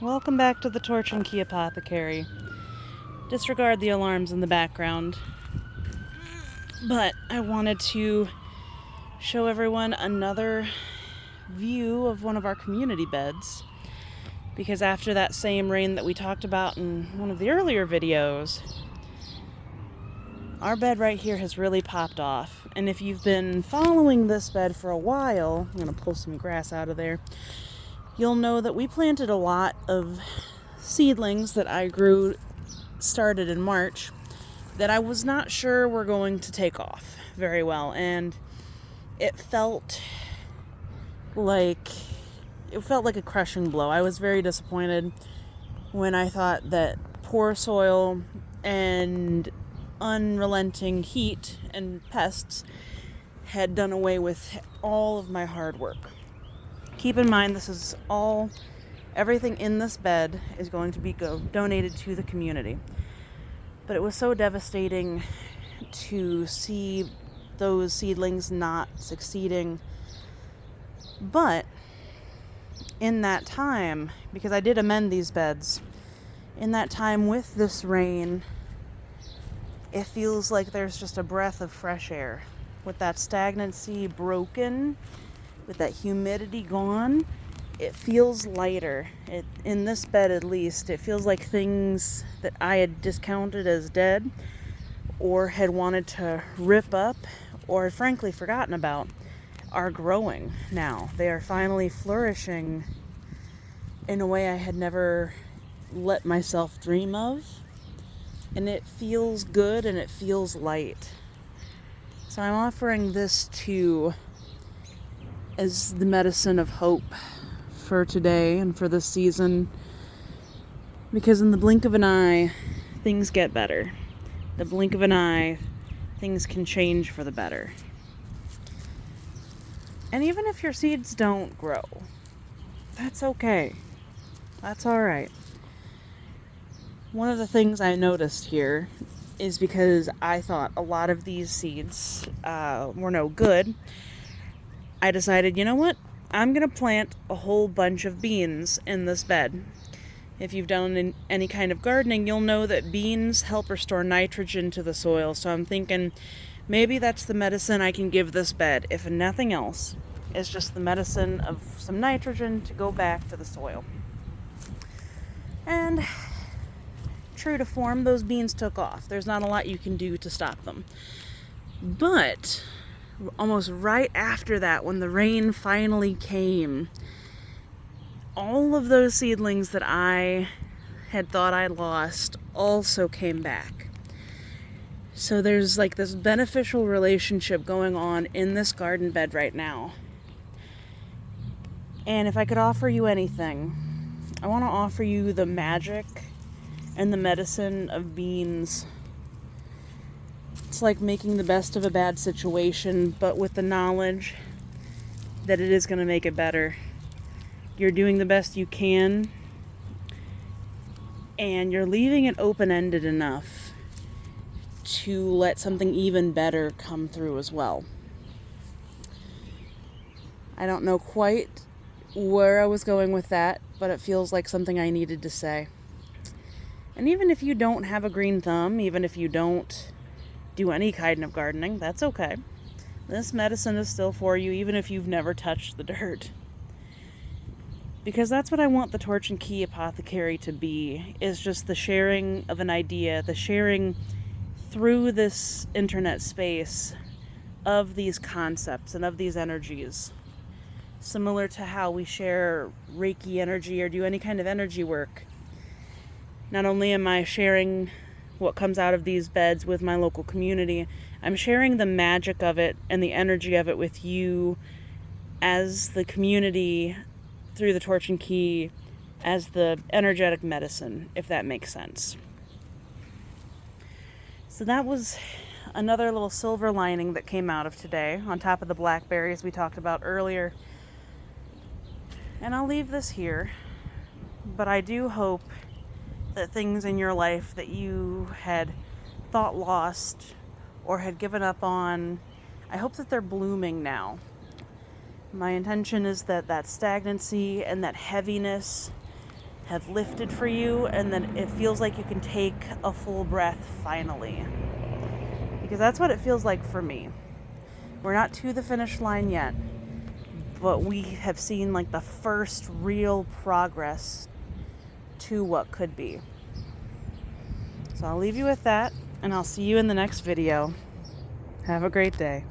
Welcome back to the Torch and Key Apothecary. Disregard the alarms in the background. But I wanted to show everyone another view of one of our community beds. Because after that same rain that we talked about in one of the earlier videos, our bed right here has really popped off. And if you've been following this bed for a while, I'm going to pull some grass out of there, you'll know that we planted a lot of seedlings that I started in March that I was not sure were going to take off very well, and it felt like a crushing blow. I was very disappointed when I thought that poor soil and unrelenting heat and pests had done away with all of my hard work. Keep in mind, everything in this bed is going to be donated to the community. But it was so devastating to see those seedlings not succeeding. But in that time, because I did amend these beds, in that time with this rain, it feels like there's just a breath of fresh air. With that stagnancy broken, with that humidity gone, it feels lighter. In this bed at least, it feels like things that I had discounted as dead or had wanted to rip up or frankly forgotten about are growing now. They are finally flourishing in a way I had never let myself dream of. And it feels good and it feels light. So I'm offering this as the medicine of hope for today and for this season, because in the blink of an eye things get better. The blink of an eye things can change for the better. And even if your seeds don't grow, that's okay. That's all right. One of the things I noticed here is, because I thought a lot of these seeds were no good, I decided, you know what? I'm going to plant a whole bunch of beans in this bed. If you've done any kind of gardening, you'll know that beans help restore nitrogen to the soil. So I'm thinking maybe that's the medicine I can give this bed. If nothing else, it's just the medicine of some nitrogen to go back to the soil. And true to form, those beans took off. There's not a lot you can do to stop them. But almost right after that, when the rain finally came, all of those seedlings that I had thought I lost also came back. So there's like this beneficial relationship going on in this garden bed right now. And if I could offer you anything, I want to offer you the magic and the medicine of beans. It's like making the best of a bad situation, but with the knowledge that it is going to make it better. You're doing the best you can, and you're leaving it open-ended enough to let something even better come through as well. I don't know quite where I was going with that, but it feels like something I needed to say. And even if you don't have a green thumb, even if you don't do any kind of gardening, that's okay. This medicine is still for you, even if you've never touched the dirt. Because that's what I want the Torch and Key Apothecary to be, is just the sharing of an idea, the sharing through this internet space of these concepts and of these energies. Similar to how we share Reiki energy or do any kind of energy work. Not only am I sharing what comes out of these beds with my local community, I'm sharing the magic of it and the energy of it with you as the community through the Torch and Key, as the energetic medicine, if that makes sense. So that was another little silver lining that came out of today, on top of the blackberries we talked about earlier. And I'll leave this here, but I do hope that things in your life that you had thought lost or had given up on, I hope that they're blooming now. My intention is that stagnancy and that heaviness have lifted for you, and then it feels like you can take a full breath finally. Because that's what it feels like for me. We're not to the finish line yet, but we have seen like the first real progress to what could be. So I'll leave you with that, and I'll see you in the next video. Have a great day.